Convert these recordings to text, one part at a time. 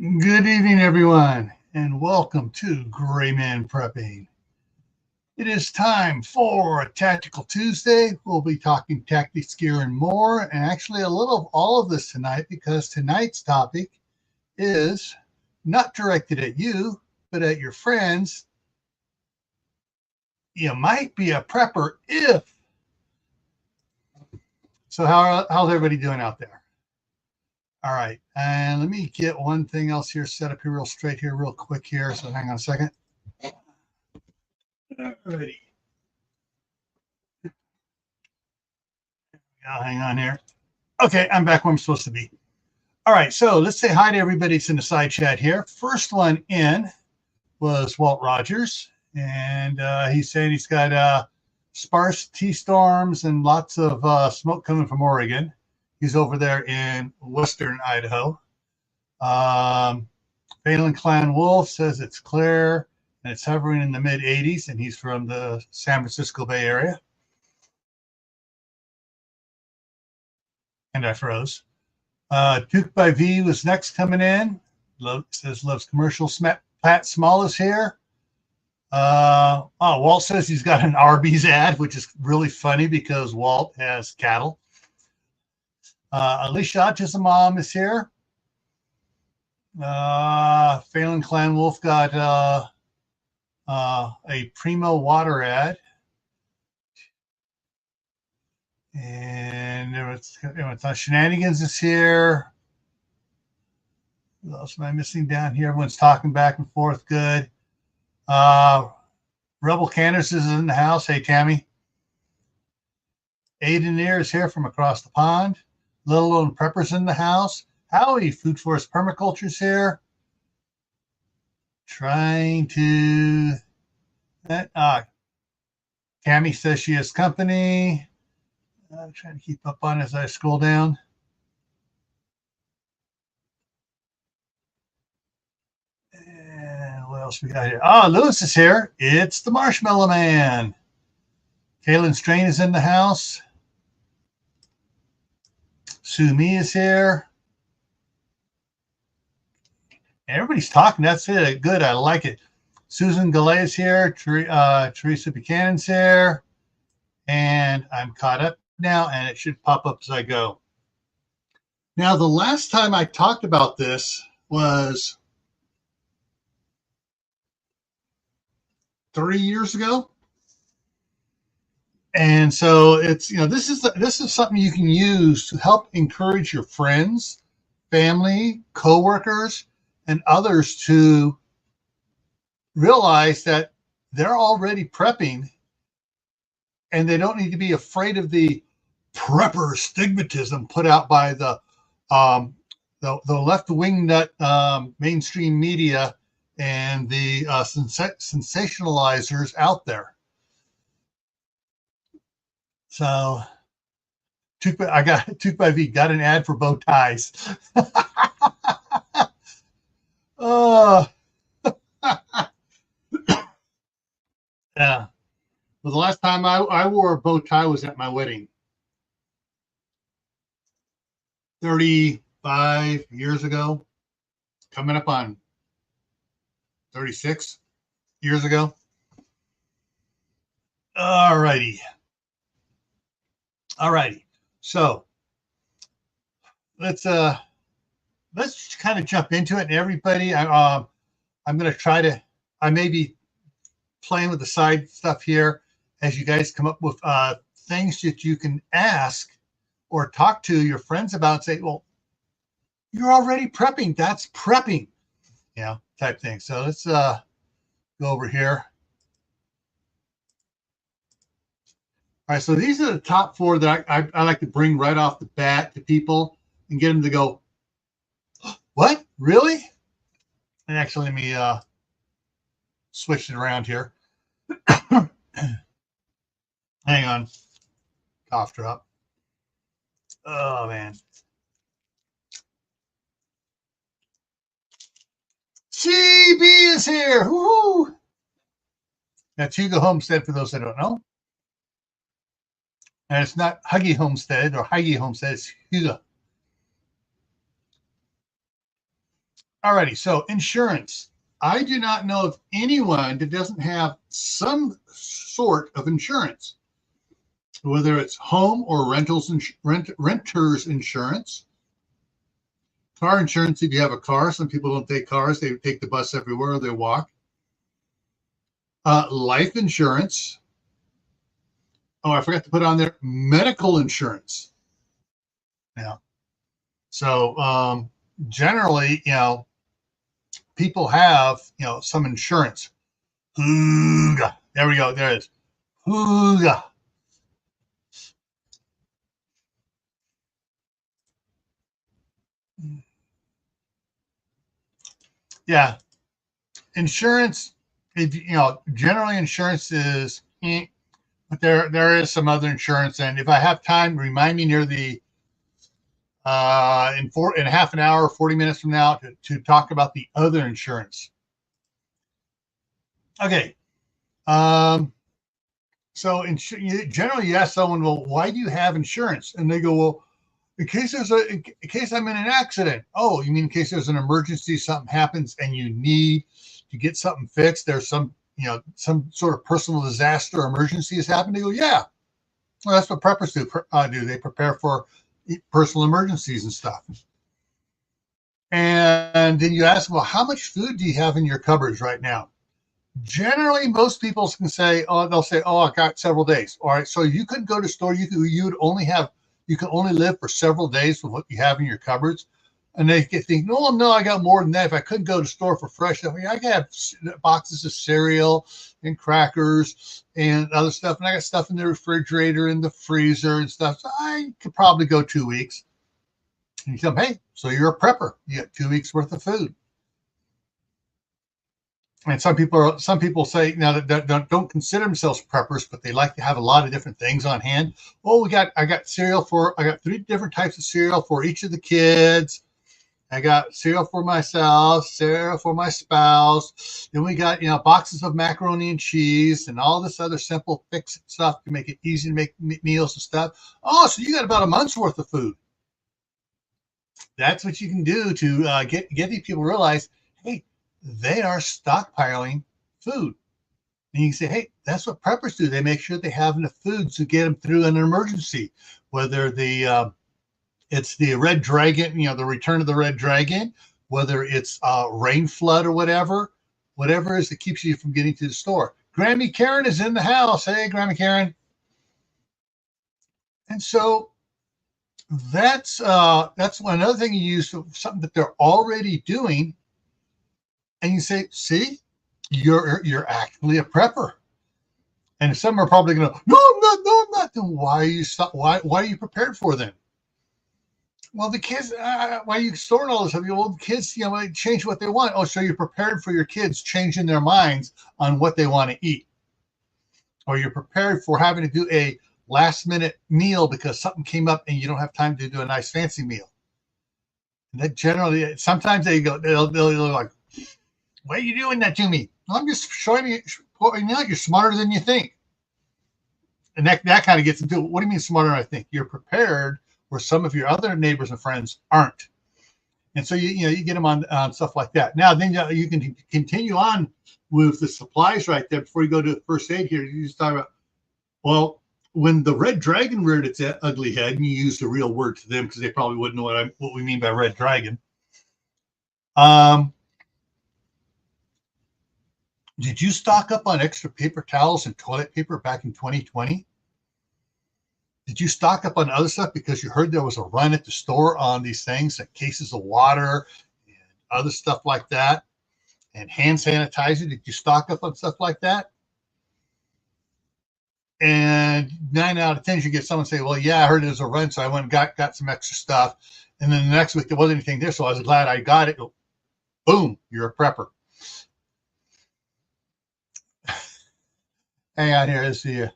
Good evening, everyone, and welcome to GrayManPrepping. It is time for a Tactical Tuesday. We'll be talking tactics, gear, and more, and actually a little of all of this tonight because tonight's topic is not directed at you, but at your friends. You might be a prepper if. So, how's everybody doing out there? All right, and let me get one thing else here set up here real straight here, real quick here. So, hang on a second. Alrighty. I'll hang on here. Okay, I'm back where I'm supposed to be. All right, so let's say hi to everybody that's in the side chat here. First one in was Walt Rogers, and he's saying he's got sparse T-storms and lots of smoke coming from Oregon. He's over there in western Idaho. Phelan Clan Wolf says it's clear and it's hovering in the mid-80s, and he's from the San Francisco Bay Area. And I froze. Duke by V was next coming in. Says loves commercial. Pat Small is here. Walt says he's got an Arby's ad, which is really funny because Walt has cattle. Alicia Chisamam is here. Phelan Clan Wolf got a Primo water ad. And Shenanigans is here. What else am I missing down here? Everyone's talking back and forth. Good. Rebel Candace is in the house. Hey, Tammy. Aiden Ear is here from across the pond. Little Lone Prepper's in the house. Howdy, Food Forest Permaculture's here. Trying to... Tammy says she has company. I'm trying to keep up on as I scroll down. And what else we got here? Lewis is here. It's the Marshmallow Man. Kaylin Strain is in the house. Sue Me is here. Everybody's talking. That's it. Good. I like it. Susan Gallet is here. Teresa Buchanan's here. And I'm caught up now, and it should pop up as I go. Now, the last time I talked about this was 3 years ago. And so it's, this is something you can use to help encourage your friends, family, coworkers, and others to realize that they're already prepping and they don't need to be afraid of the prepper stigmatism put out by the left-wing nut mainstream media and the sensationalizers out there. So, I got Took by V got an ad for bow ties. Yeah. Well, the last time I wore a bow tie was at my wedding. 35 years ago. Coming up on 36 years ago. All righty. So let's kind of jump into it. And everybody, I'm going to try to. I may be playing with the side stuff here as you guys come up with things that you can ask or talk to your friends about and say, well, you're already prepping. That's prepping, type thing. So let's go over here. All right, so these are the top 4 that I like to bring right off the bat to people and get them to go, what? Really? And actually, let me switch it around here. Hang on. Cough drop. Oh, man. CB is here. Woo-hoo. That's Hugo Homestead, for those that don't know. And it's not Huggy Homestead or Huggy Homestead. It's Hugo. Alrighty, so insurance. I do not know of anyone that doesn't have some sort of insurance, whether it's home or renters insurance, car insurance if you have a car. Some people don't take cars; they take the bus everywhere, or they walk. Life insurance. Oh, I forgot to put on there medical insurance. Yeah. So generally, people have some insurance. Hooga. There we go. There it is. Hooga. Yeah, insurance. Generally insurance is, but there is some other insurance, and if I have time, remind me near the in half an hour, 40 minutes from now, to talk about the other insurance. Okay. So generally, you ask someone, well, why do you have insurance? And they go, well, in case I'm in an accident. Oh, you mean in case there's an emergency, something happens, and you need to get something fixed? There's some sort of personal disaster or emergency has happened. They go, yeah. Well, that's what preppers do. They prepare for personal emergencies and stuff. And then you ask, well, how much food do you have in your cupboards right now? Generally, most people can say, they'll say, I got several days. All right, so you couldn't go to the store. You can only live for several days with what you have in your cupboards. And they think, no, I got more than that. If I couldn't go to the store for fresh stuff, I have boxes of cereal and crackers and other stuff. And I got stuff in the refrigerator and the freezer and stuff. So I could probably go 2 weeks. And you tell them, hey, so you're a prepper. You got 2 weeks worth of food. And some people say now that don't consider themselves preppers, but they like to have a lot of different things on hand. Oh, I got 3 different types of cereal for each of the kids. I got cereal for myself, cereal for my spouse. Then we got boxes of macaroni and cheese and all this other simple fix stuff to make it easy to make meals and stuff. Oh, so you got about a month's worth of food. That's what you can do to get these people to realize, hey, they are stockpiling food. And you can say, hey, that's what preppers do. They make sure they have enough food to get them through an emergency, whether it's the red dragon, the return of the red dragon, whether it's rain flood or whatever it is that keeps you from getting to the store. Grammy Karen is in the house. Hey, Grammy Karen. And so that's another thing you use for something that they're already doing. And you say, see, you're actually a prepper. And some are probably going to, no, I'm not. Then why are you prepared for them? Well, the kids, why are you storing all this stuff? Well, the kids, change what they want. Oh, so you're prepared for your kids changing their minds on what they want to eat. Or you're prepared for having to do a last minute meal because something came up and you don't have time to do a nice fancy meal. And that generally, sometimes they'll like, why are you doing that to me? Well, I'm just showing you, you're smarter than you think. And that kind of gets into, what do you mean smarter than I think? You're prepared where some of your other neighbors and friends aren't. And so, you get them on stuff like that. Now, then you can continue on with the supplies right there before you go to first aid here. You just talk about, well, when the red dragon reared its ugly head, and you use the real word to them because they probably wouldn't know what we mean by red dragon. Did you stock up on extra paper towels and toilet paper back in 2020? Did you stock up on other stuff because you heard there was a run at the store on these things, like cases of water and other stuff like that, and hand sanitizer? Did you stock up on stuff like that? And 9 out of 10, you get someone say, well, yeah, I heard there was a run, so I went and got some extra stuff. And then the next week, there wasn't anything there, so I was glad I got it. Boom, you're a prepper. Hang on here. Let's see.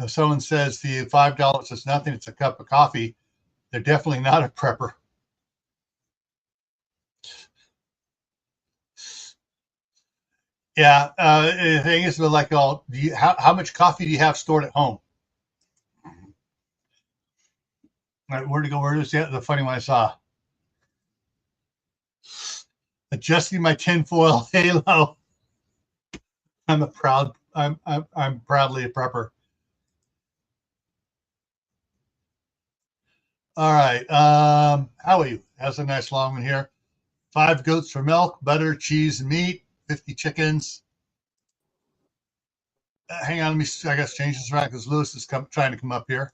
If someone says the $5 is nothing, it's a cup of coffee, they're definitely not a prepper. Yeah, the thing is, like, how much coffee do you have stored at home? All right, where to go? Where is the funny one I saw? Adjusting my tinfoil halo. I'm proudly a prepper. All right. Howie has a nice long one here. 5 goats for milk, butter, cheese, and meat. 50 chickens. Hang on, let me. I guess change this around because Lewis is trying to come up here.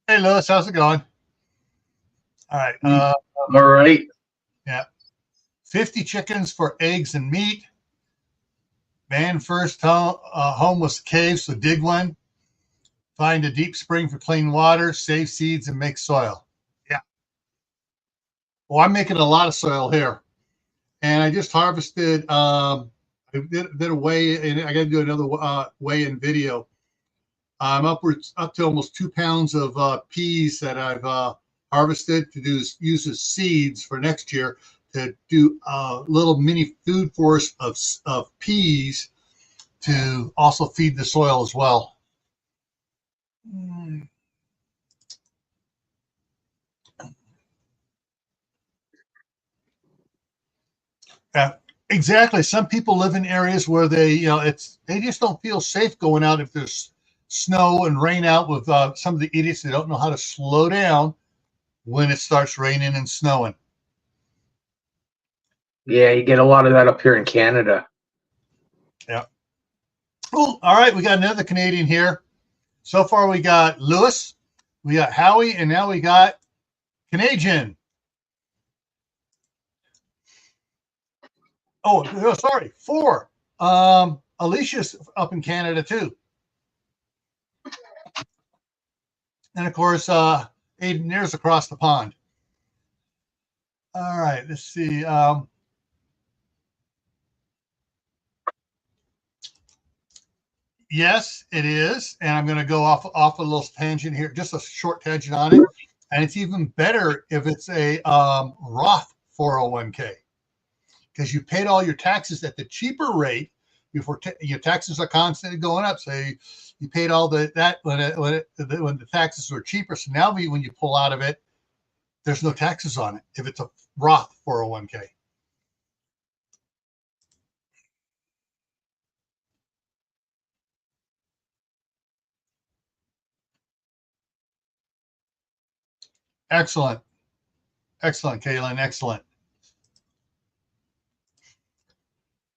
Hey, Lewis, how's it going? All right. All right. Yeah. 50 chickens for eggs and meat. Man first home was a cave, so dig one. Find a deep spring for clean water. Save seeds and make soil. Yeah. Well, I'm making a lot of soil here, and I just harvested. I did a weigh-in. I got to do another weigh-in video. I'm up to almost 2 pounds of peas that I've harvested to use as seeds for next year to do a little mini food forest of peas to also feed the soil as well. Yeah, exactly. Some people live in areas where they just don't feel safe going out if there's snow and rain out with some of the idiots that don't know how to slow down when it starts raining and snowing. Yeah, you get a lot of that up here in Canada. Yeah. Cool. All right, we got another Canadian here. So far, we got Lewis, we got Howie, and now we got Canadian. Oh, sorry, 4. Alicia's up in Canada too, and of course, Aiden there's across the pond. All right, let's see. Yes, it is, and I'm going to go off a little tangent here, just a short tangent on it. And it's even better if it's a Roth 401k because you paid all your taxes at the cheaper rate before your taxes are constantly going up. So you paid all that when the taxes were cheaper. So now when you pull out of it, there's no taxes on it if it's a Roth 401k. Excellent. Excellent, Kaylin. Excellent.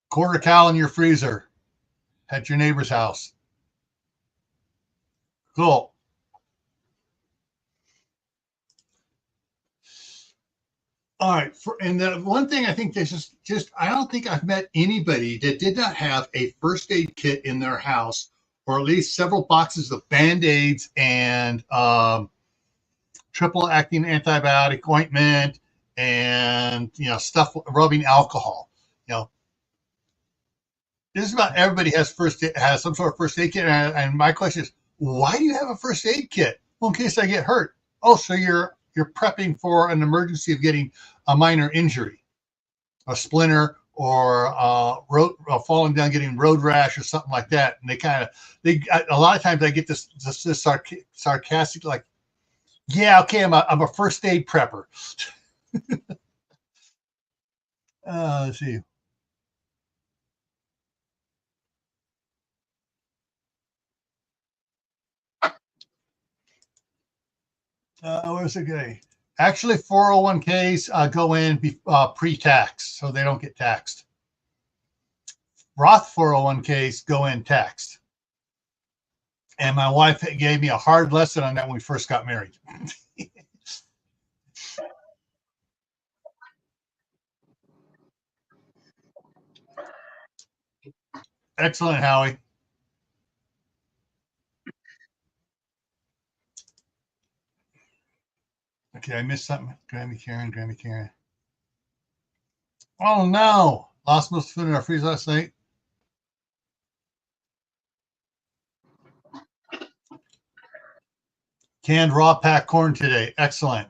Quarter cow in your freezer at your neighbor's house. Cool. All right. And the one thing I think there's just I don't think I've met anybody that did not have a first aid kit in their house, or at least several boxes of Band-Aids and triple acting antibiotic ointment and stuff rubbing alcohol. Just about everybody has some sort of first aid kit. And my question is, why do you have a first aid kit? Well, in case I get hurt. Oh, so you're prepping for an emergency of getting a minor injury, a splinter, or falling down, getting road rash or something like that. And a lot of times I get this sarcastic, like, yeah, okay, I'm a first aid prepper. Let's see. Where's it going? Actually, 401ks go in pre-tax, so they don't get taxed. Roth 401ks go in taxed. And my wife gave me a hard lesson on that when we first got married. Excellent, Howie. Okay, I missed something. Grammy Karen. Oh no! Lost most food in our freezer last night. Canned raw packed corn today. Excellent.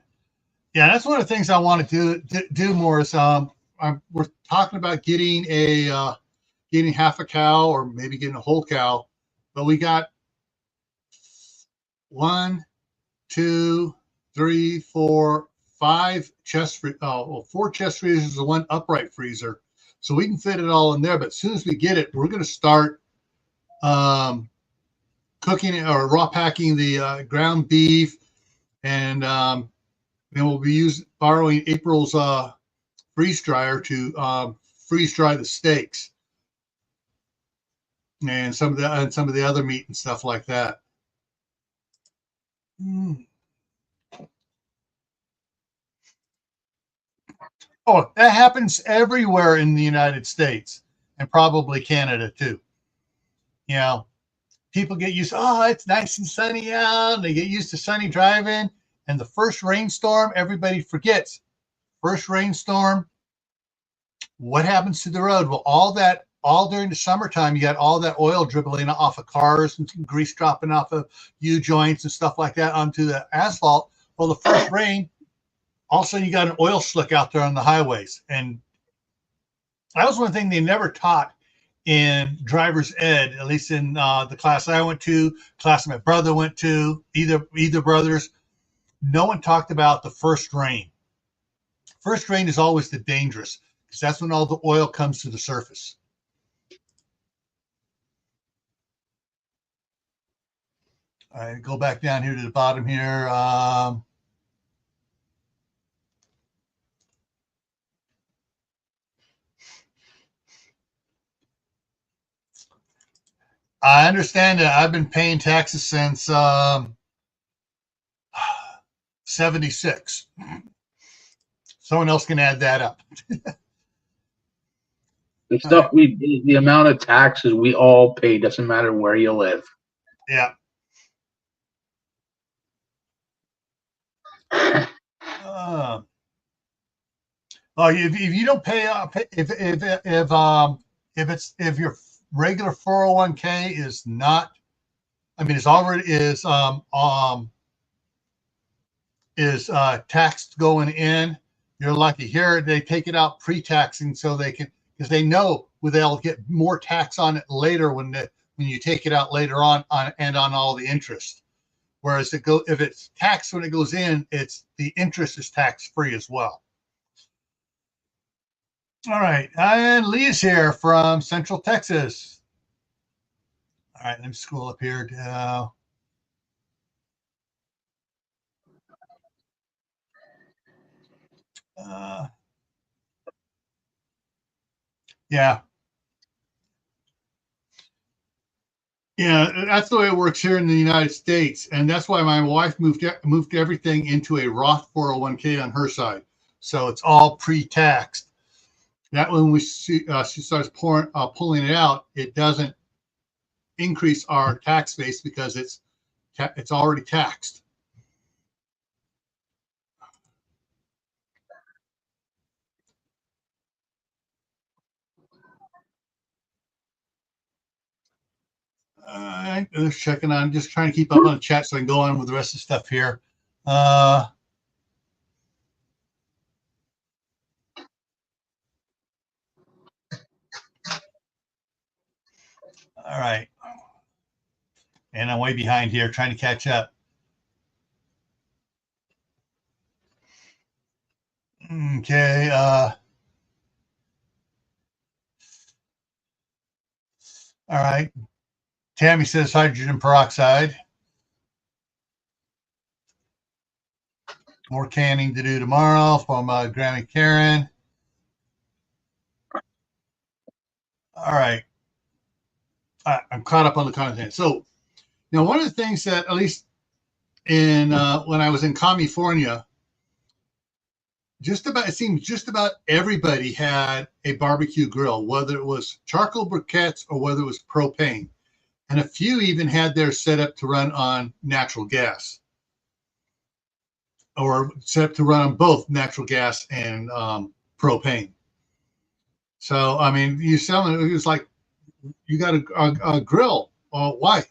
Yeah, that's one of the things I want to do more is we're talking about getting getting half a cow or maybe getting a whole cow, but we got 1, 2, 3, 4, 5 chest, 4 chest freezers and 1 upright freezer. So we can fit it all in there. But as soon as we get it, we're going to start cooking or raw packing the ground beef, and then we'll be borrowing April's freeze dryer to freeze dry the steaks and some of the other meat and stuff like that. Oh, that happens everywhere in the United States and probably Canada too. You know, people get used to, oh, it's nice and sunny out. They get used to sunny driving. And the first rainstorm, everybody forgets. First rainstorm, what happens to the road? Well, all during the summertime, you got all that oil dribbling off of cars and grease dropping off of U-joints and stuff like that onto the asphalt. Well, the first rain, all of a sudden you got an oil slick out there on the highways. And that was one thing they never taught in driver's ed, at least in the class I went to, class my brother went to, either brothers. No one talked about the first rain. First rain is always the dangerous, because that's when all the oil comes to the surface. All right, go back down here to the bottom here. I understand that I've been paying taxes since 76. Someone else can add that up. The stuff the amount of taxes we all pay doesn't matter where you live. Yeah. If you don't pay if your regular 401k is not, I mean, it's already is taxed going in, you're lucky. Here they take it out pre-taxing so they can, because they know they'll get more tax on it later when you take it out later on and on all the interest. Whereas if it's taxed when it goes in, the interest is tax free as well. All right, and Lee's here from Central Texas. All right, let me scroll up here. Yeah. Yeah, that's the way it works here in the United States, and that's why my wife moved everything into a Roth 401k on her side, so it's all pre-taxed. That when she starts pulling it out, it doesn't increase our tax base because it's already taxed. Just checking on, just trying to keep up on the chat so I can go on with the rest of the stuff here. All right. And I'm way behind here trying to catch up. Okay. All right. Tammy says hydrogen peroxide. More canning to do tomorrow from Grammy Karen. All right. I'm caught up on the content. So now one of the things that, at least in when I was in California, it seemed just about everybody had a barbecue grill, whether it was charcoal briquettes or whether it was propane. And a few even had theirs set up to run on natural gas, or set up to run on both natural gas and propane. So, I mean, it was like, you got a grill. Why?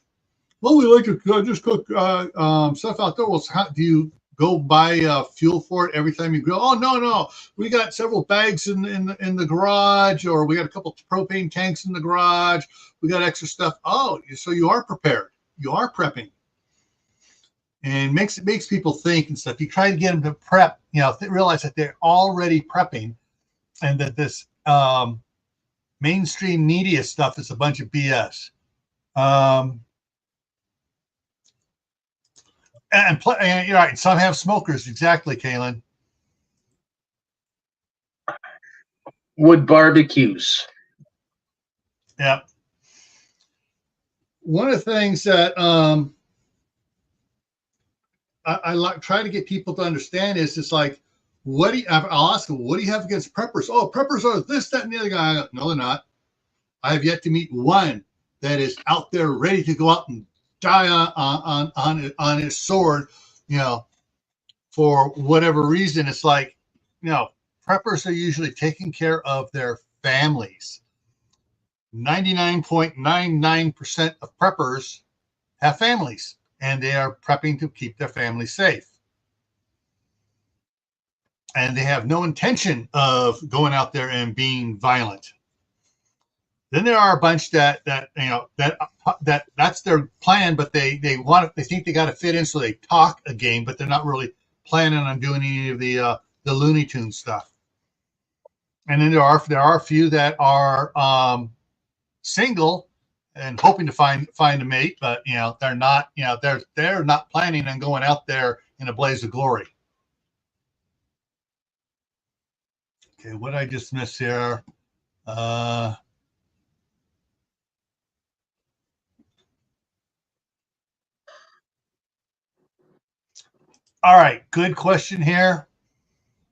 Well, we like to just cook stuff outdoors. Well, how do you go buy fuel for it every time you grill? Oh, no. We got several bags in the garage, or we got a couple of propane tanks in the garage. We got extra stuff. Oh, so you are prepared. You are prepping. and makes people think and stuff. You try to get them to prep, realize that they're already prepping, and that this mainstream media stuff is a bunch of BS. And you're right. Some have smokers. Exactly, Kaylin. Wood barbecues. Yeah. One of the things that I try to get people to understand is it's like, I'll ask them, what do you have against preppers? Oh, preppers are this, that, and the other guy. No, they're not. I have yet to meet one that is out there ready to go out and die on his sword, for whatever reason. It's like, preppers are usually taking care of their families. 99.99% of preppers have families, and they are prepping to keep their family safe. And they have no intention of going out there and being violent. Then there are a bunch that's their plan, but they think they got to fit in, so they talk a game, but they're not really planning on doing any of the Looney Tunes stuff. And then there are a few that are single and hoping to find a mate, but they're not they're not planning on going out there in a blaze of glory. Okay, what I just missed here. All right, good question here.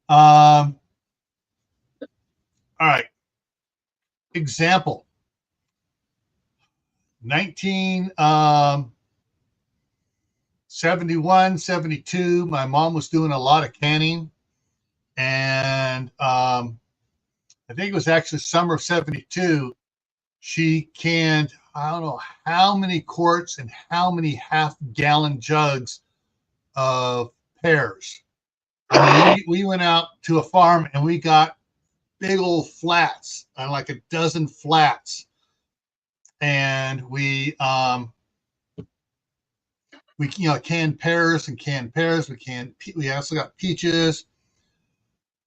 All right. Example. 1971, 72, my mom was doing a lot of canning. And I think it was actually summer of 72. She canned, I don't know how many quarts and how many half-gallon jugs of pears. We went out to a farm and we got big old flats, like a dozen flats. And we canned pears and canned pears. We also got peaches.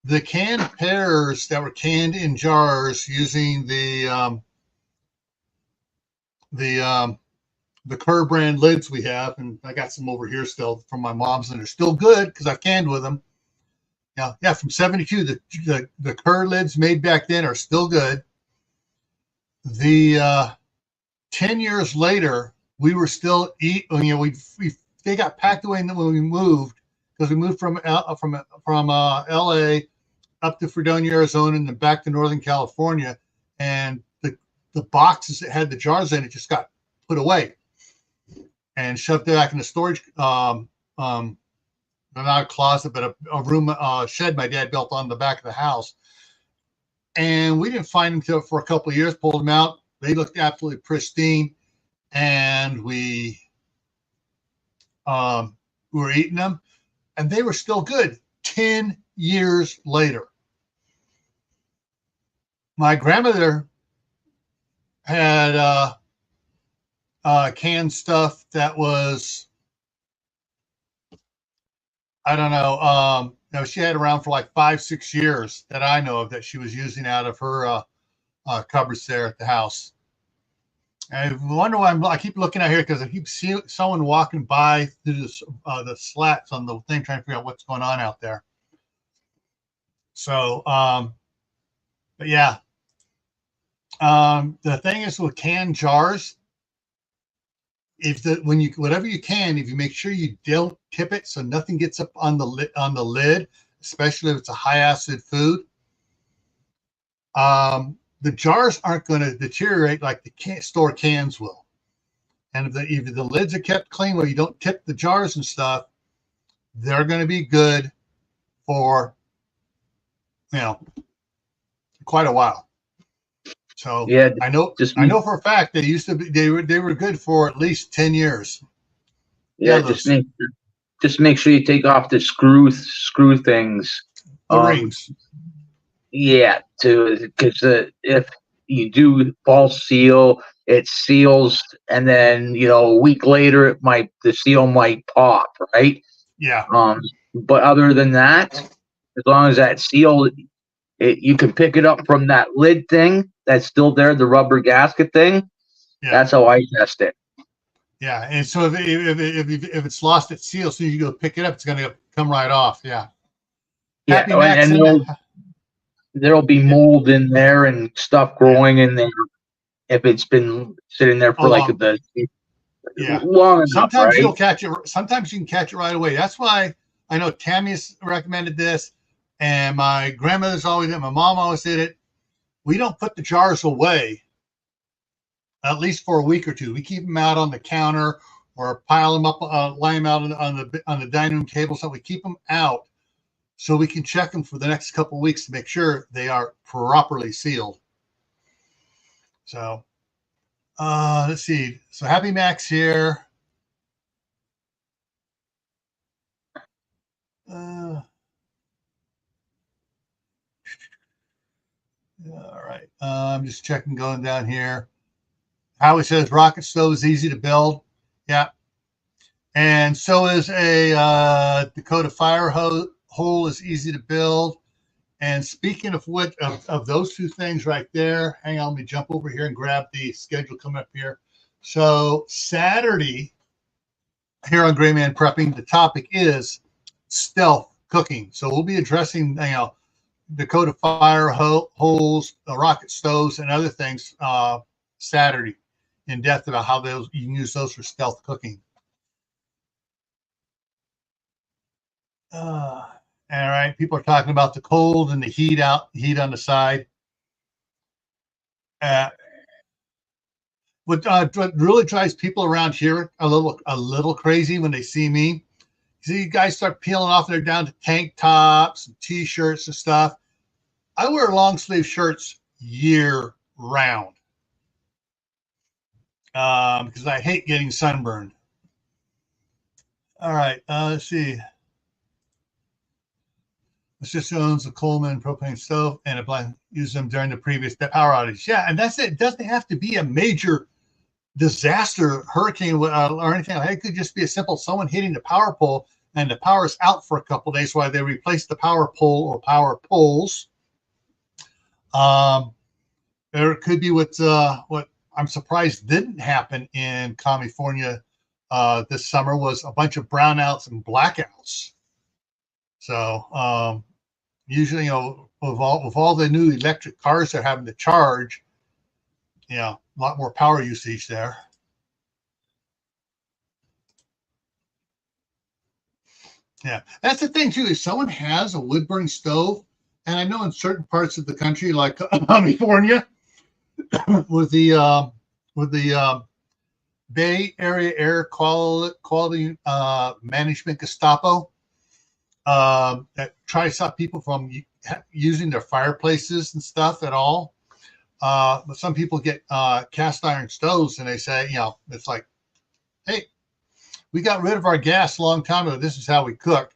The canned pears that were canned in jars using the Kerr brand lids we have, and I got some over here still from my mom's, and they're still good because I've canned with them. Yeah, from 72, the Kerr lids made back then are still good. The 10 years later, we were still they got packed away when we moved, because we moved from LA up to Fredonia, Arizona, and then back to Northern California, and the boxes that had the jars in it just got put away and shoved back in the storage, not a closet, but a room, shed my dad built on the back of the house. And we didn't find them for a couple of years, pulled them out. They looked absolutely pristine, and we were eating them, and they were still good 10 years later. My grandmother had canned stuff that was, I don't know, she had around for like 5-6 years that I know of, that she was using out of her cupboards there at the house. I wonder why I keep looking out here, because I keep seeing someone walking by through the slats on the thing, trying to figure out what's going on out there. So, but yeah. The thing is with canned jars, whatever you can, if you make sure you don't tip it so nothing gets up on the lid, especially if it's a high acid food, the jars aren't going to deteriorate like the store cans will. And if the lids are kept clean where you don't tip the jars and stuff, they're going to be good for quite a while. So yeah, I know for a fact they were good for at least 10 years. Yeah, just make sure you take off the screw things. The rings. Yeah, because if you do false seal, it seals, and then a week later the seal might pop, right? Yeah. But other than that, as long as that seal, you can pick it up from that lid thing that's still there, the rubber gasket thing. Yeah. That's how I test it. Yeah, and so if it's lost its seal, as soon as you go pick it up, it's going to come right off. Yeah. Yeah, and there'll be mold in there and stuff growing in there if it's been sitting there for long enough. Sometimes right? you'll catch it. Sometimes you can catch it right away. That's why I know Tammy's recommended this, and my grandmother's always did it. My mom always did it. We don't put the jars away at least for a week or two. We keep them out on the counter or pile them up, lie them out on the dining room table. So we keep them out so we can check them for the next couple of weeks to make sure they are properly sealed. So let's see. So Happy Max here. All right. I'm just checking, going down here. Howie says rocket stove is easy to build. Yeah. And so is a Dakota fire hole is easy to build. And speaking of which, of those two things right there, hang on, let me jump over here and grab the schedule coming up here. So Saturday here on GrayManPrepping, the topic is stealth cooking. So we'll be addressing, Dakota fire holes, rocket stoves, and other things Saturday in depth about how you can use those for stealth cooking. All right, people are talking about the cold and the heat on the side. What really drives people around here a little crazy when they see me. See, you guys start peeling off, and they're down to tank tops and t-shirts and stuff. I wear long sleeve shirts year round because I hate getting sunburned. All right, let's see. My sister owns a Coleman propane stove and used them during the previous power outage. Yeah, and that's it. It doesn't have to be a major disaster, hurricane, or anything. It could just be a simple someone hitting the power pole and the power is out for a couple of days while they replace the power pole or power poles. There could be what I'm surprised didn't happen in California this summer was a bunch of brownouts and blackouts. So usually, with all the new electric cars they're having to charge, a lot more power usage there. Yeah, that's the thing too. If someone has a wood burning stove, and I know in certain parts of the country, like California, with the Bay Area Air Quality Management Gestapo, that try to stop people from using their fireplaces and stuff at all. But some people get cast iron stoves, and they say, it's like, hey, we got rid of our gas a long time ago. This is how we cook.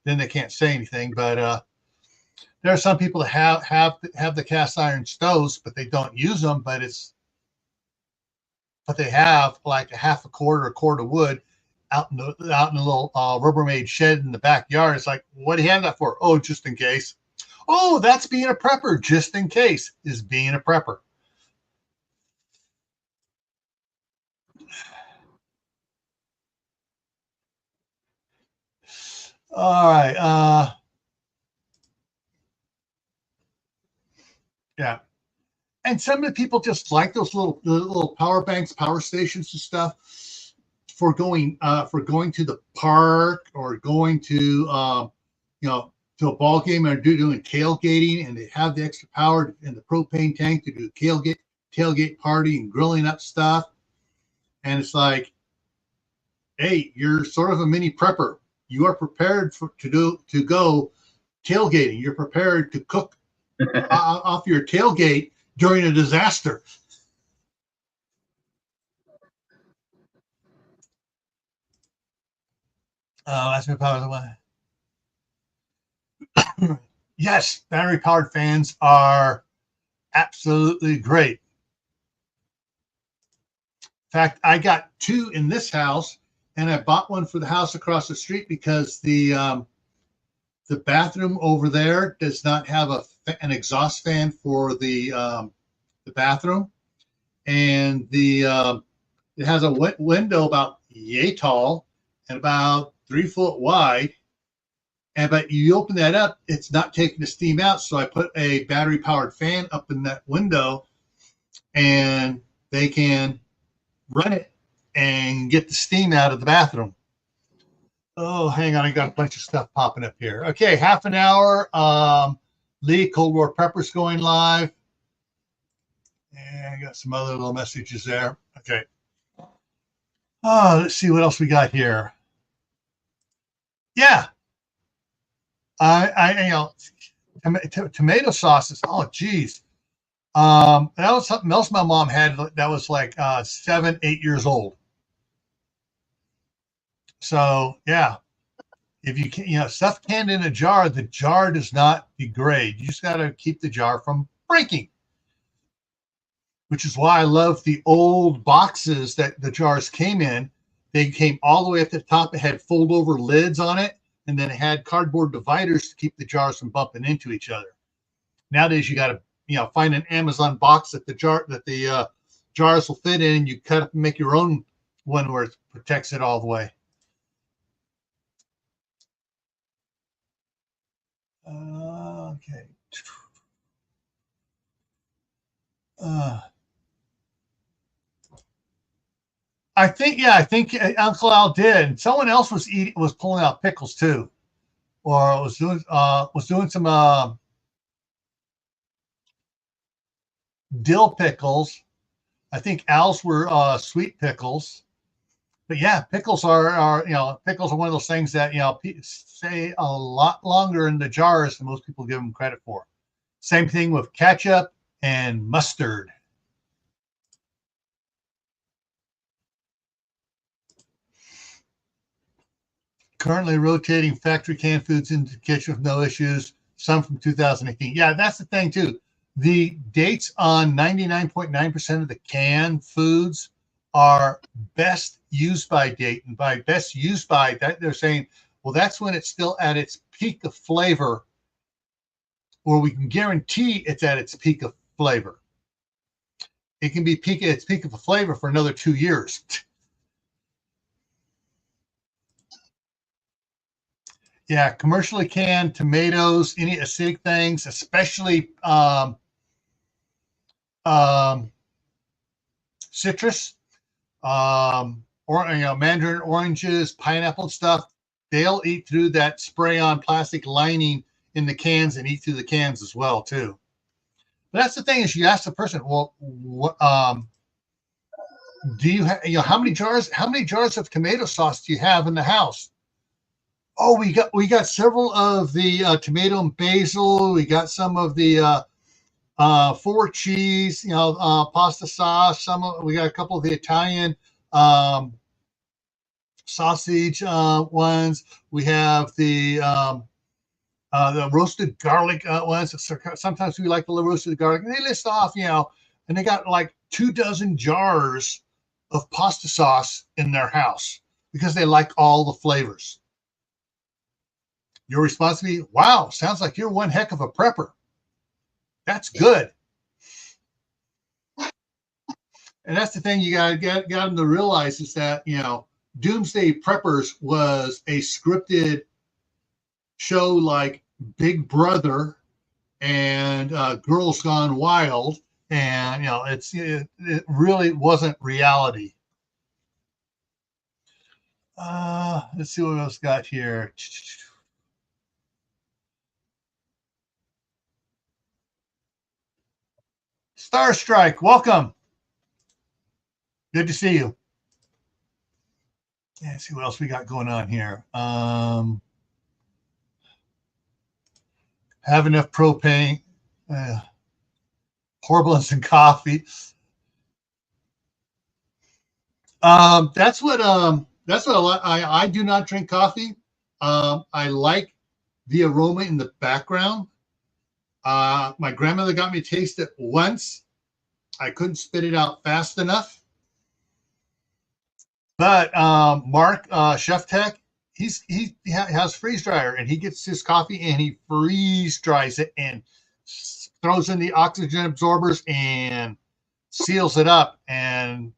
Then they can't say anything. But there are some people that have the cast iron stoves, but they don't use them. But they have like a half a quart of wood out in a little Rubbermaid shed in the backyard. It's like, what do you have that for? Oh, just in case. Oh, that's being a prepper. Just in case is being a prepper. All right. Yeah. And some of the people just like those little power banks, power stations and stuff for going to the park or going to to a ball game or doing tailgating, and they have the extra power in the propane tank to do tailgate party and grilling up stuff. And it's like, hey, you're sort of a mini prepper. You are prepared to go tailgating. You're prepared to cook off your tailgate during a disaster. That's my power. Yes, battery powered fans are absolutely great. fact, I got 2 in this house, and I bought one for the house across the street because the bathroom over there does not have an exhaust fan for the bathroom, and it has a window about yay tall and about 3 foot wide. But you open that up, it's not taking the steam out. So I put a battery powered fan up in that window, and they can run it and get the steam out of the bathroom. Oh, hang on. I got a bunch of stuff popping up here. Okay, half an hour. Lee, Cold War Preppers going live. And I got some other little messages there. Okay. Let's see what else we got here. Yeah. Tomato sauces. Oh, geez. That was something else my mom had that was like 7, 8 years old. So yeah, if you can, stuff canned in a jar, the jar does not degrade. You just got to keep the jar from breaking. Which is why I love the old boxes that the jars came in. They came all the way up to the top. It had fold over lids on it, and then it had cardboard dividers to keep the jars from bumping into each other. Nowadays, you got to find an Amazon box that the jars will fit in. You cut up and make your own one where it protects it all the way. Okay. I think Uncle Al did. Someone else was pulling out pickles too, or was doing some dill pickles. I think Al's were sweet pickles. But yeah, pickles are one of those things that stay a lot longer in the jars than most people give them credit for. Same thing with ketchup and mustard. Currently rotating factory canned foods into the kitchen with no issues. Some from 2018. Yeah, that's the thing too. The dates on 99.9% of the canned foods are best used by date, and by best used by that they're saying, well, that's when it's still at its peak of flavor, or we can guarantee it's at its peak of flavor. It can be at its peak of a flavor for another 2 years. Yeah, commercially canned tomatoes, any acidic things, especially citrus, or mandarin oranges, pineapple stuff, they'll eat through that spray-on plastic lining in the cans and eat through the cans as well too. But that's the thing, is you ask the person, well, what do you have? How many jars of tomato sauce do you have in the house? Oh, we got several of the tomato and basil. We got some of the 4 cheese, pasta sauce. We got a couple of the Italian sausage ones. We have the roasted garlic ones. Sometimes we like the roasted garlic. And they list off, and they got like 24 jars of pasta sauce in their house because they like all the flavors. Your response to me, wow, sounds like you're one heck of a prepper. That's good. And that's the thing you got them to realize, is that, Doomsday Preppers was a scripted show like Big Brother and Girls Gone Wild. And, it really wasn't reality. Let's see what else got here. Star Strike, welcome. Good to see you. Let's see what else we got going on here. Have enough propane. Horrible in coffee. That's what I do not drink coffee. I like the aroma in the background. My grandmother got me to taste it once. I couldn't spit it out fast enough. But Mark Chef Tech, he has freeze dryer, and he gets his coffee and he freeze dries it and throws in the oxygen absorbers and seals it up, and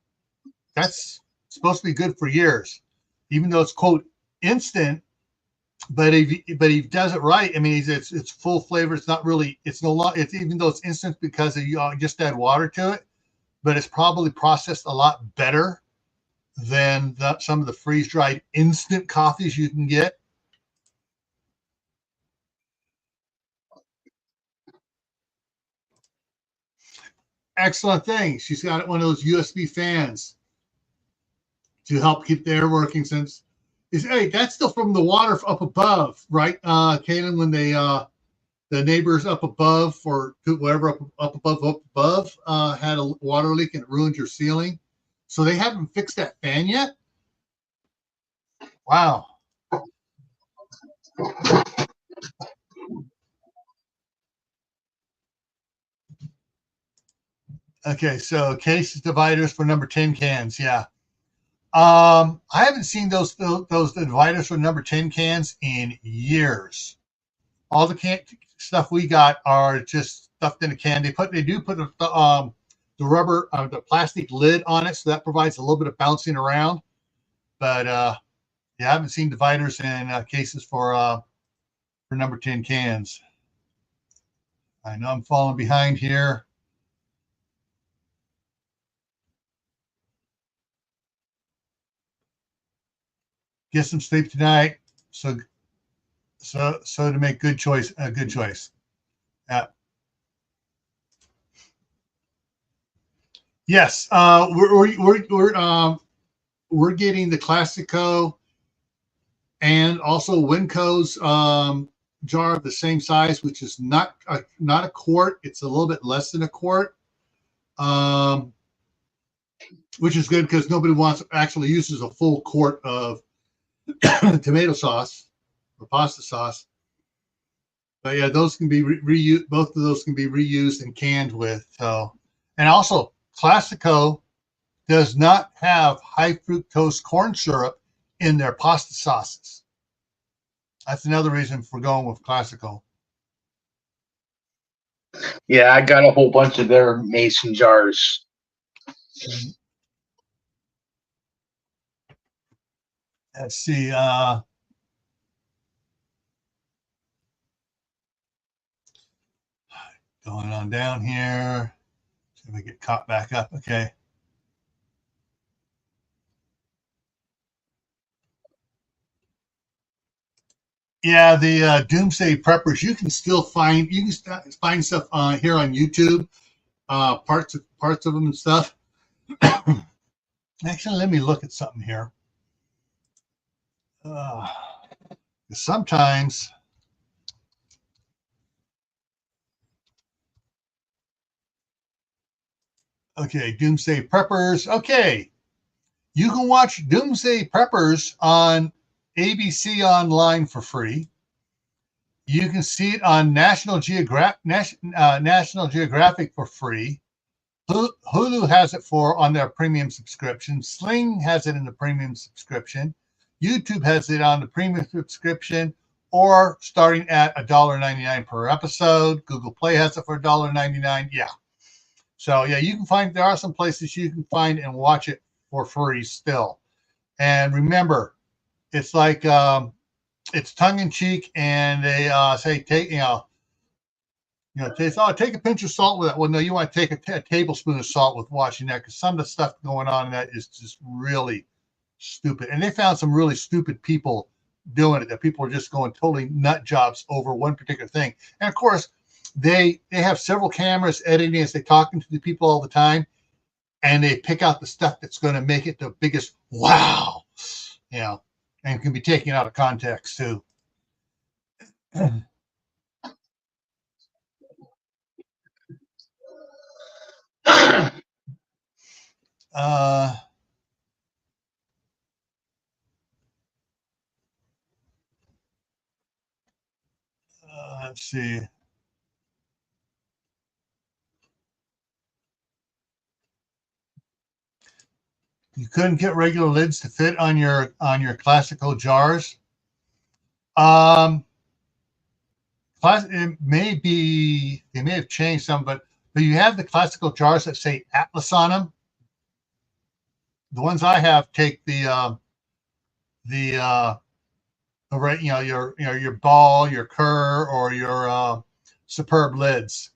that's supposed to be good for years, even though it's quote instant. But he does it right. I mean, it's full flavor. It's not really. It's no long. It's even though it's instant because you just add water to it, but it's probably processed a lot better than some of the freeze dried instant coffees you can get. Excellent thing. She's got one of those USB fans to help keep the air working. Since hey, that's still from the water up above, right, Kaden? When they the neighbors up above or whatever up above had a water leak and it ruined your ceiling. So they haven't fixed that fan yet. Wow. Okay, so case dividers for number 10 cans. Yeah. I haven't seen those dividers for number 10 cans in years. All the can stuff we got are just stuffed in a can. They do put the rubber, the plastic lid on it, so that provides a little bit of bouncing around. But yeah, I haven't seen dividers in cases for number 10 cans. I know I'm falling behind here. Get some sleep tonight. So to make good choice, a good choice. Yeah. Yes, we're getting the Classico and also Winco's jar of the same size, which is not a quart. It's a little bit less than a quart, which is good because nobody actually uses a full quart of tomato sauce or pasta sauce. But yeah, those can be reused. Both of those can be reused and canned with. So, and also Classico does not have high fructose corn syrup in their pasta sauces. That's another reason for going with Classico. Yeah, I got a whole bunch of their mason jars. Let's see. Going on down here. See if we get caught back up. Okay. Yeah, the Doomsday Preppers. You can still find stuff here on YouTube. Parts of them and stuff. Actually, let me look at something here. Sometimes. Okay, Doomsday Preppers. Okay, you can watch Doomsday Preppers on ABC Online for free. You can see it on National Geographic for free. Hulu has it on their premium subscription. Sling has it in the premium subscription. YouTube has it on the premium subscription, or starting at $1.99 per episode. Google Play has it for $1.99. Yeah. So yeah, there are some places you can find and watch it for free still. And remember, it's like it's tongue in cheek, and they say take take a pinch of salt with that. Well, no, you want to take a tablespoon of salt with watching that, because some of the stuff going on in that is just really stupid. And they found some really stupid people doing it, that people are just going totally nut jobs over one particular thing. And of course, they have several cameras editing as they're talking to the people all the time, and they pick out the stuff that's going to make it the biggest wow, and can be taken out of context too. Let's see. you couldn't get regular lids to fit on your classical jars. It may be, they may have changed some, but you have the classical jars that say Atlas on them. The ones I have take the right, your Ball, your Kerr, or your Superb lids.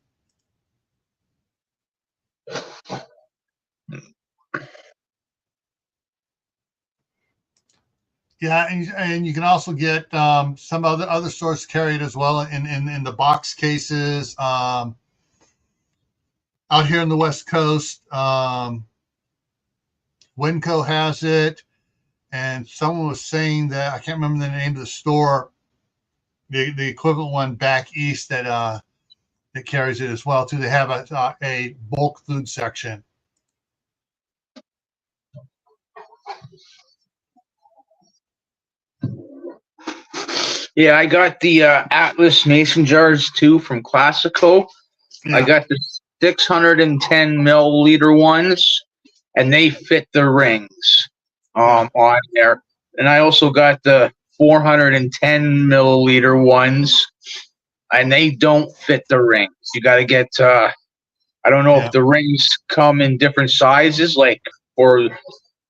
Yeah, and you can also get some other stores carry it as well in the box cases. Out here in the West Coast, Winco has it, and someone was saying that I can't remember the name of the store, the equivalent one back east that carries it as well too. They have a bulk food section. Yeah, I got the Atlas mason jars too from Classico. Yeah. I got the 610 milliliter ones, and they fit the rings on there. And I also got the 410 milliliter ones, and they don't fit the rings. You got to get, I don't know if the rings come in different sizes, like for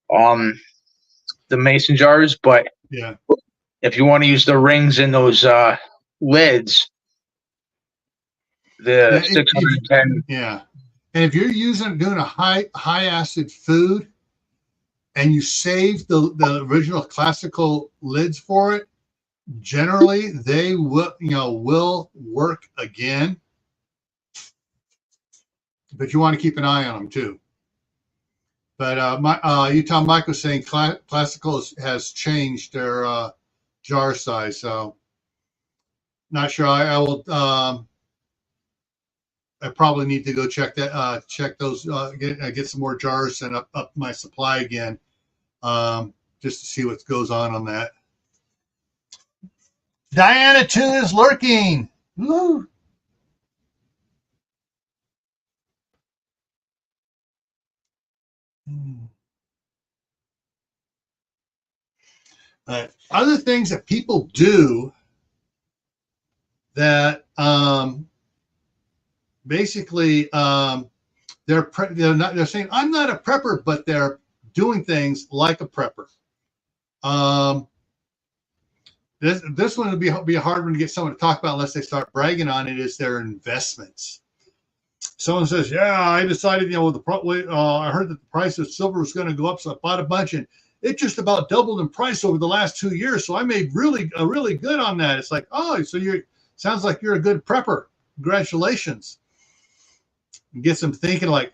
the mason jars, but yeah. If you want to use the rings in those lids, the 610. Yeah. And if you're doing a high acid food and you save the original classical lids for it, generally they will work again. But you want to keep an eye on them too. But Utah Mike was saying Classical has changed their jar size, so not sure. I will. I probably need to go check that. Check those. Get some more jars and up my supply again, just to see what goes on that. Diana 2 is lurking. Woo. Other things that people do that basically they're saying I'm not a prepper, but they're doing things like a prepper. This one would be a hard one to get someone to talk about unless they start bragging on it. Is their investments. Someone says, "Yeah, I decided, I heard that the price of silver was going to go up, so I bought a bunch, and it just about doubled in price over the last 2 years. So I made really good on that." It's like, oh, so sounds like you're a good prepper. Congratulations. It gets them thinking like,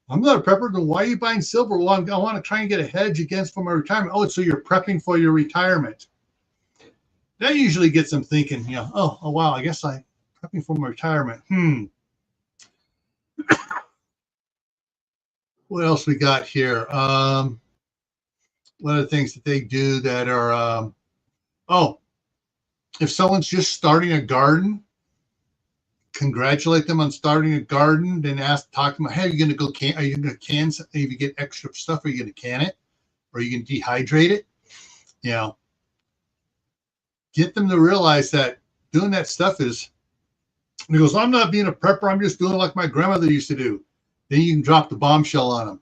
I'm not a prepper, then why are you buying silver? Well, I want to try and get a hedge for my retirement. Oh, so you're prepping for your retirement. That usually gets them thinking, oh wow, I guess I'm prepping for my retirement. What else we got here? One of the things that they do that are, if someone's just starting a garden, congratulate them on starting a garden. Then talk to them, hey, are you going to go can? Are you going to can? If you get extra stuff, are you going to can it, or are you going to dehydrate it? Get them to realize that doing that stuff is. And he goes, I'm not being a prepper. I'm just doing like my grandmother used to do. Then you can drop the bombshell on them.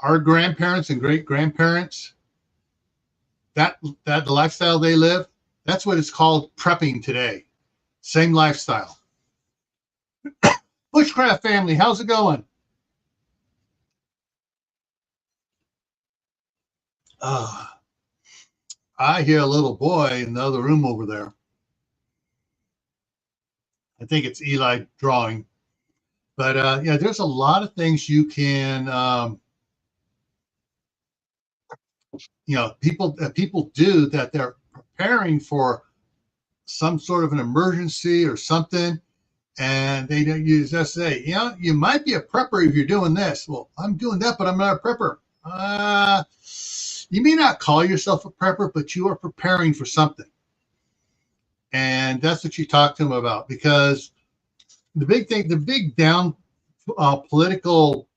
Our grandparents and great grandparents, that the lifestyle they live, that's what it's called prepping today. Same lifestyle. Bushcraft family, how's it going? I hear a little boy in the other room over there. I think it's Eli drawing. But there's a lot of things you can, people do that they're preparing for some sort of an emergency or something, and they don't just say, you might be a prepper if you're doing this. Well, I'm doing that, but I'm not a prepper. You may not call yourself a prepper, but you are preparing for something. And that's what you talk to them about, because the big thing, the big down political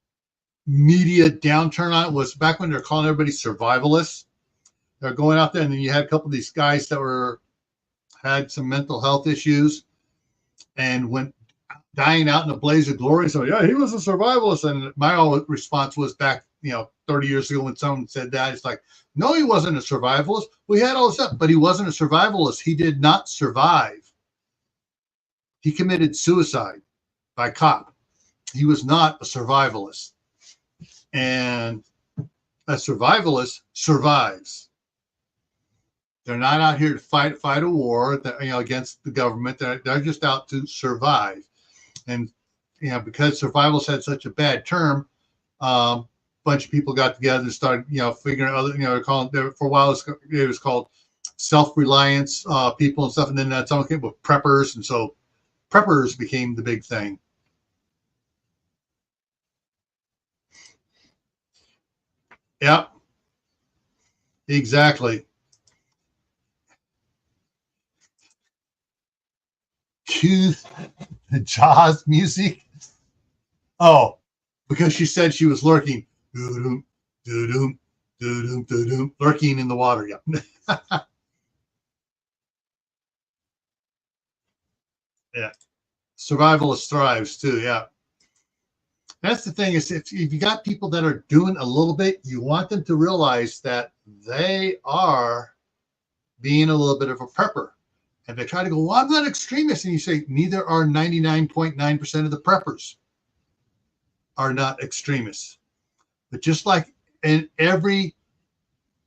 media downturn on it was back when they're calling everybody survivalists. They're going out there, and then you had a couple of these guys that had some mental health issues and went dying out in a blaze of glory. So yeah, he was a survivalist. And my response was back, 30 years ago when someone said that, it's like, no, he wasn't a survivalist. We had all this stuff, but he wasn't a survivalist. He did not survive. He committed suicide by cop. He was not a survivalist. And a survivalist survives. They're not out here to fight a war against the government. They're just out to survive. And because survivalists had such a bad term, a bunch of people got together and started figuring out for a while it was called self-reliance people and stuff, and then someone came with preppers, and so preppers became the big thing. Yep, exactly. Cue the Jaws music. Oh, because she said she was lurking. Doo-doom, doo-doom, doo-doom, doo-doom, lurking in the water. Yeah. Yeah. Survivalist thrives too. Yeah. That's the thing is if you got people that are doing a little bit, you want them to realize that they are being a little bit of a prepper. And they try to go, well, I'm not extremist. And you say, neither are 99.9% of the preppers are not extremists. But just like in every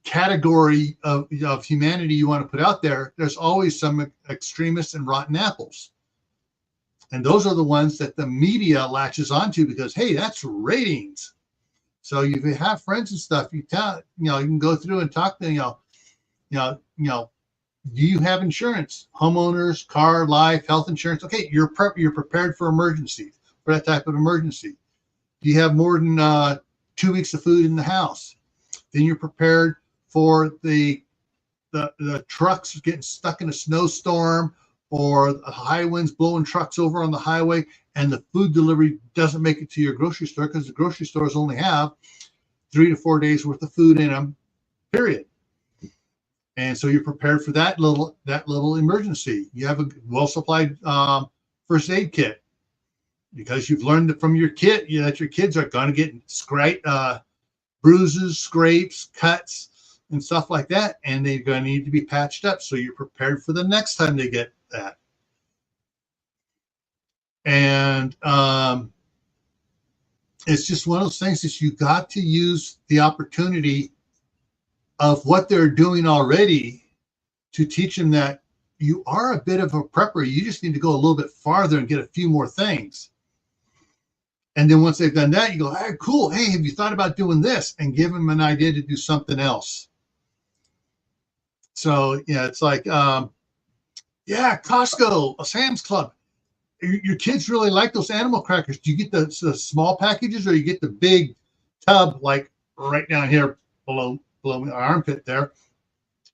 category of humanity you want to put out there, there's always some extremists and rotten apples. And those are the ones that the media latches onto because, hey, that's ratings. So if you have friends and stuff, you can go through and talk to do you have insurance? Homeowners, car, life, health insurance. Okay, you're prepared for emergencies, for that type of emergency. Do you have more than 2 weeks of food in the house? Then you're prepared for the trucks getting stuck in a snowstorm or the high winds blowing trucks over on the highway, and the food delivery doesn't make it to your grocery store because the grocery stores only have 3 to 4 days worth of food in them, period. And so you're prepared for that little emergency. You have a well-supplied first aid kit because you've learned from your kit that your kids are going to get bruises, scrapes, cuts, and stuff like that, and they're going to need to be patched up. So you're prepared for the next time they get that. And it's just one of those things that you got to use the opportunity of what they're doing already to teach them that you are a bit of a prepper. You just need to go a little bit farther and get a few more things. And then once they've done that, you go, hey, cool. Hey, have you thought about doing this? And give them an idea to do something else. So, it's like, Costco, a Sam's Club. Your kids really like those animal crackers. Do you get the small packages or you get the big tub, like right down here below my armpit there?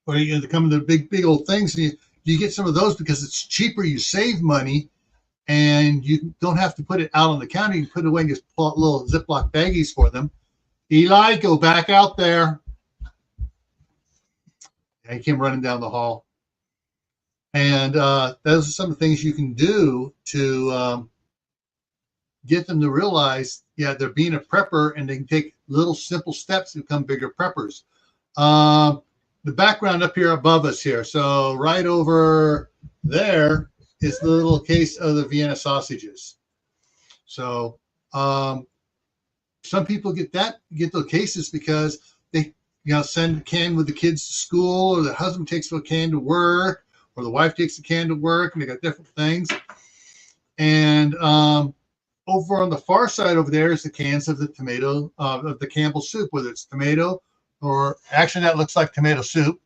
Or they come in the big old things. And you get some of those because it's cheaper. You save money. And you don't have to put it out on the counter. You can put it away and just pull out little Ziploc baggies for them. Eli, go back out there. And he came running down the hall. And those are some of the things you can do to get them to realize, they're being a prepper and they can take little simple steps to become bigger preppers. The background up here above us here. So right over there is the little case of the Vienna sausages. So some people get those cases because they send a can with the kids to school, or the husband takes a can to work, or the wife takes a can to work, and they got different things. And over on the far side over there is the cans of the tomato of the Campbell soup, whether it's tomato or actually that looks like tomato soup,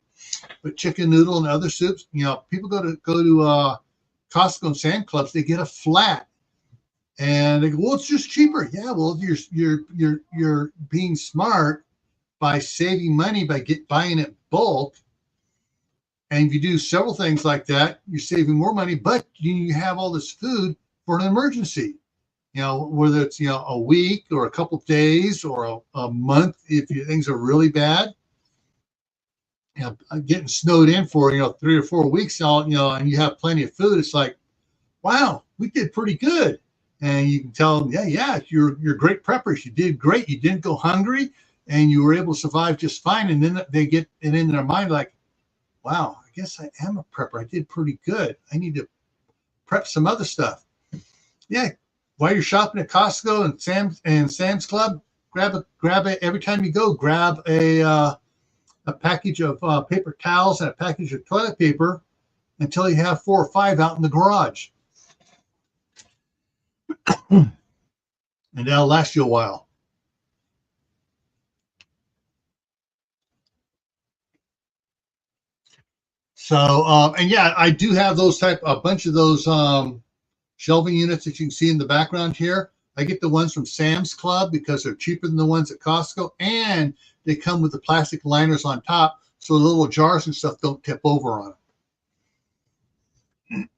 but chicken noodle and other soups. People go to Costco and Sam's Clubs, they get a flat, and they go, well, it's just cheaper. Yeah, well, you're being smart by saving money by buying it bulk, and if you do several things like that, you're saving more money, but you have all this food for an emergency. whether it's, a week or a couple of days or a month, if things are really bad, getting snowed in for, 3 or 4 weeks, and you have plenty of food, it's like, wow, we did pretty good. And you can tell them, yeah, you're great preppers. You did great. You didn't go hungry, and you were able to survive just fine. And then they get it in their mind like, wow, I guess I am a prepper. I did pretty good. I need to prep some other stuff. Yeah, while you're shopping at Costco and Sam's Club, grab it every time you go. Grab a package of paper towels and a package of toilet paper until you have 4 or 5 out in the garage. And that'll last you a while. So, and yeah, I do have a bunch of those shelving units that you can see in the background here. I get the ones from Sam's Club because they're cheaper than the ones at Costco, and they come with the plastic liners on top, so the little jars and stuff don't tip over on them.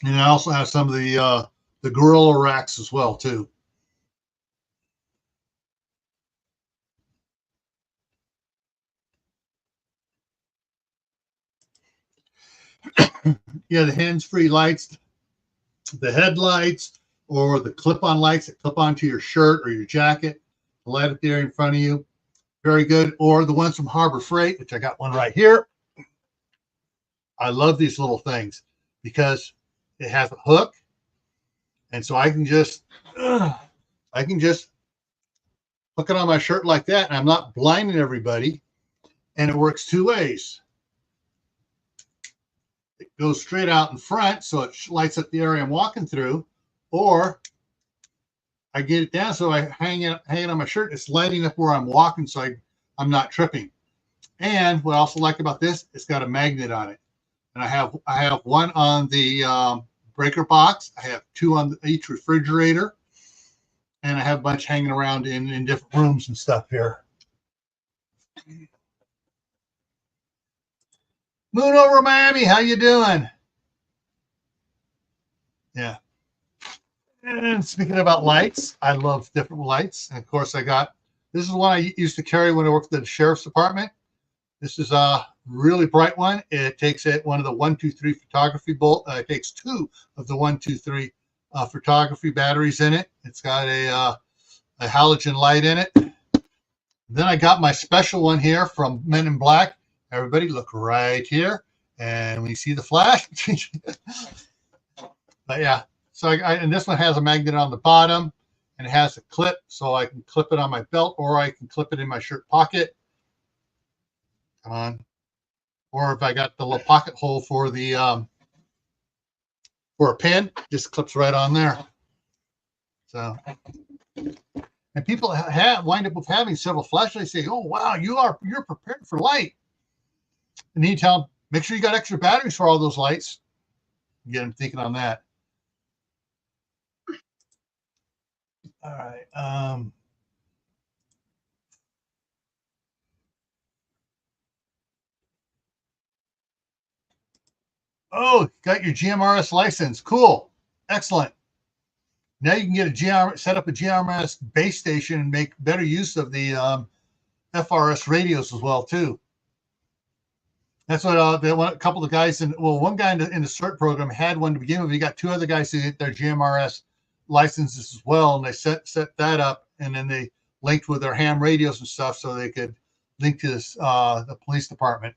And I also have some of the Gorilla racks as well too. Yeah, the hands-free lights, the headlights, or the clip-on lights that clip onto your shirt or your jacket, light up there in front of you. Very good. Or the ones from Harbor Freight, which I got one right here. I love these little things because it has a hook, and so I can just hook it on my shirt like that, and I'm not blinding everybody. And it works 2 ways. It goes straight out in front, so it lights up the area I'm walking through, or I get it down so I hang it on my shirt. It's lighting up where I'm walking, so I'm not tripping. And what I also like about this, it's got a magnet on it. And I have one on the breaker box. I have 2 on each refrigerator, and I have a bunch hanging around in different rooms and stuff here. Moon over Miami, how you doing? Yeah. And speaking about lights, I love different lights. And of course, this is one I used to carry when I worked at the sheriff's department. This is a really bright one. It takes one of the 123 photography bolt. It takes 2 of the 123 photography batteries in it. It's got a halogen light in it. Then I got my special one here from Men in Black. Everybody look right here. And when you see the flash, but yeah, so and this one has a magnet on the bottom, and it has a clip, so I can clip it on my belt, or I can clip it in my shirt pocket. Come on. Or if I got the little pocket hole for the for a pin, just clips right on there. So, and people wind up with having several flashlights. Say, "Oh wow, you're prepared for light." And then you tell them, make sure you got extra batteries for all those lights. Get them thinking on that. All right. Oh, got your GMRS license. Cool. Excellent. Now you can get set up a GMRS base station and make better use of the FRS radios as well too. That's what a couple of guys one guy in the CERT program had one to begin with. He got 2 other guys who get their GMRS licenses as well, and they set that up, and then they linked with their ham radios and stuff so they could link to this, the police department.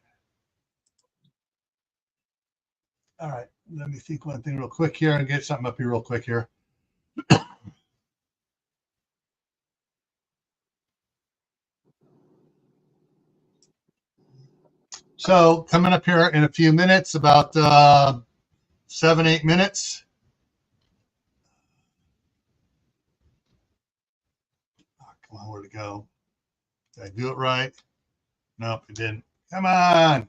All right, let me think one thing real quick here and get something up here real quick here. So coming up here in a few minutes, about 7-8 minutes. Oh, come on, where'd it go? Did I do it right? Nope, it didn't. Come on.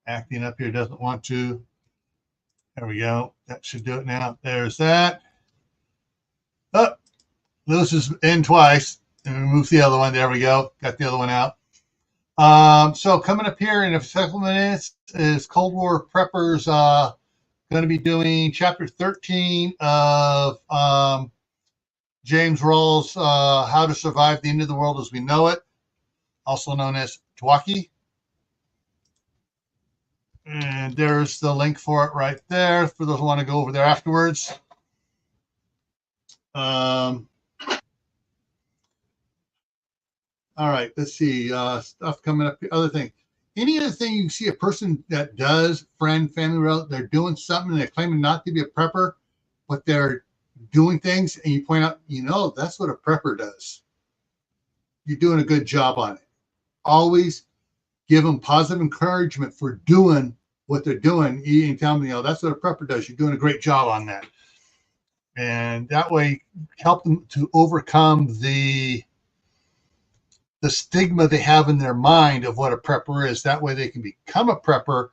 Acting up here, doesn't want to. There we go. That should do it now. There's that. Oh, Lewis is in twice. And remove the other one. There we go. Got the other one out. So coming up here in a couple minutes is Cold War Preppers going to be doing chapter 13 of James Rawls' How to Survive the End of the World as We Know It, also known as Dwaki. And there's the link for it right there for those who want to go over there afterwards. All right, let's see. Stuff coming up. Other thing. Any other thing you see a person that does, friend, family, relative, they're doing something and they're claiming not to be a prepper, but they're doing things, and you point out, that's what a prepper does. You're doing a good job on it. Always give them positive encouragement for doing what they're doing. You tell them, that's what a prepper does. You're doing a great job on that. And that way, help them to overcome the stigma they have in their mind of what a prepper is. That way they can become a prepper.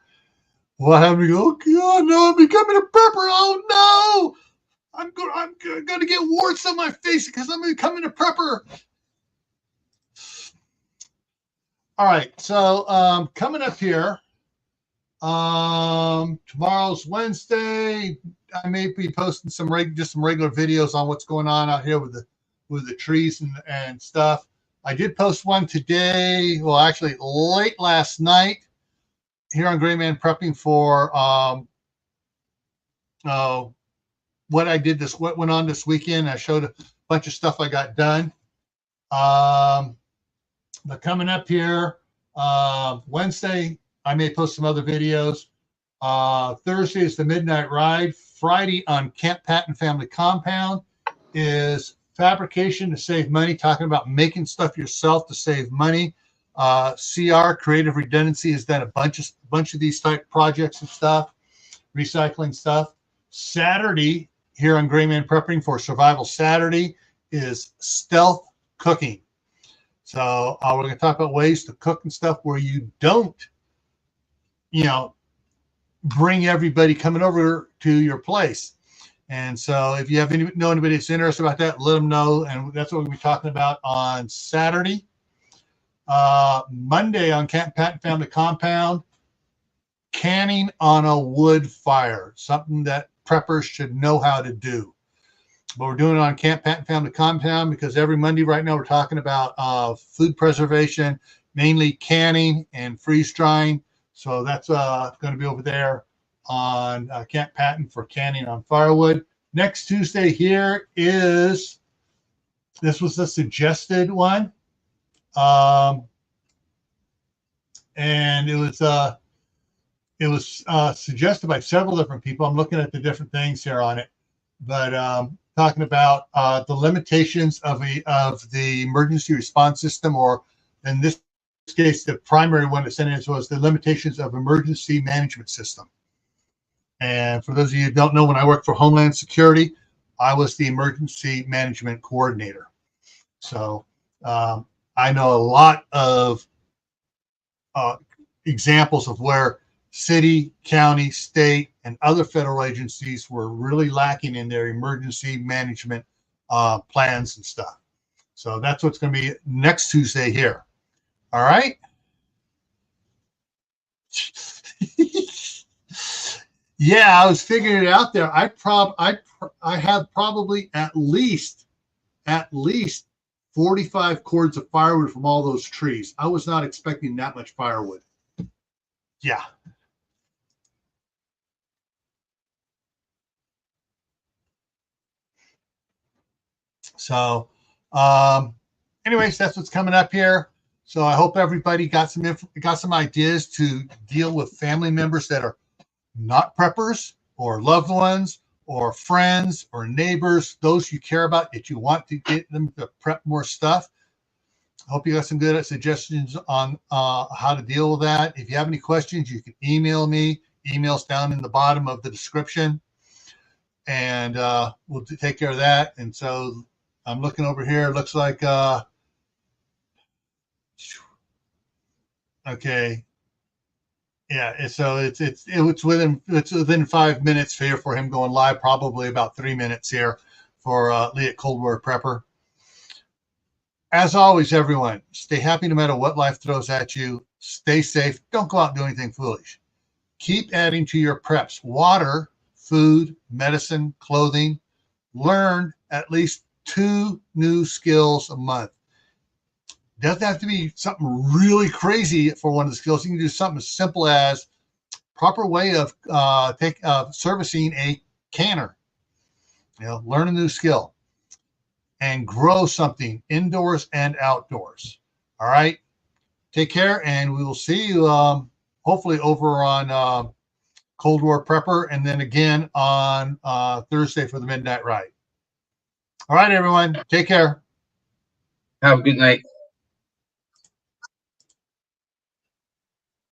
Well, having to go, oh God, no, I'm becoming a prepper. Oh no, I'm going to get warts on my face because I'm becoming a prepper. All right, so coming up here, tomorrow's Wednesday. I may be posting some regular videos on what's going on out here with the trees and stuff. I did post one today, well, actually late last night here on GrayManPrepping for what I did what went on this weekend. I showed a bunch of stuff I got done. But coming up here, Wednesday, I may post some other videos. Thursday is the Midnight Ride. Friday on Camp Patton Family Compound is fabrication to save money, talking about making stuff yourself to save money. CR, Creative Redundancy, has done a bunch of these type projects and stuff, recycling stuff. Saturday, here on GrayManPrepping for Survival Saturday, is stealth cooking. So we're going to talk about ways to cook and stuff where you don't, bring everybody coming over to your place. And so if you have anybody that's interested about that, let them know. And that's what we'll be talking about on Saturday. Monday on Camp Patton Family Compound, canning on a wood fire, something that preppers should know how to do. But we're doing it on Camp Patton Family Compound because every Monday right now we're talking about food preservation, mainly canning and freeze drying. So that's going to be over there on Camp Patton for canning on firewood. Next Tuesday here this was the suggested one. And it was suggested by several different people. I'm looking at the different things here on it, but talking about the limitations of the emergency response system, or in this case, the primary one that sent in was the limitations of emergency management system. And for those of you who don't know, when I worked for Homeland Security, I was the emergency management coordinator. So I know a lot of examples of where city, county, state, and other federal agencies were really lacking in their emergency management plans and stuff. So that's what's going to be next Tuesday here. All right. Yeah, I was figuring it out there. I have probably at least 45 cords of firewood from all those trees. I was not expecting that much firewood. Yeah. So, anyways, that's what's coming up here. So I hope everybody got some ideas to deal with family members that are not preppers, or loved ones, or friends, or neighbors, those you care about that you want to get them to prep more stuff. I hope you got some good suggestions on how to deal with that. If you have any questions, you can email me. Email's down in the bottom of the description, and we'll take care of that. And so I'm looking over here. It looks like okay. Yeah, so it's within 5 minutes here for him going live, probably about 3 minutes here for Lee at Cold War Prepper. As always, everyone, stay happy no matter what life throws at you. Stay safe. Don't go out and do anything foolish. Keep adding to your preps: water, food, medicine, clothing. Learn at least 2 new skills a month. Doesn't have to be something really crazy for one of the skills. You can do something as simple as proper way of servicing a canner. Learn a new skill and grow something indoors and outdoors. All right. Take care, and we will see you hopefully over on Cold War Prepper, and then again on Thursday for the Midnight Ride. All right, everyone. Take care. Have a good night.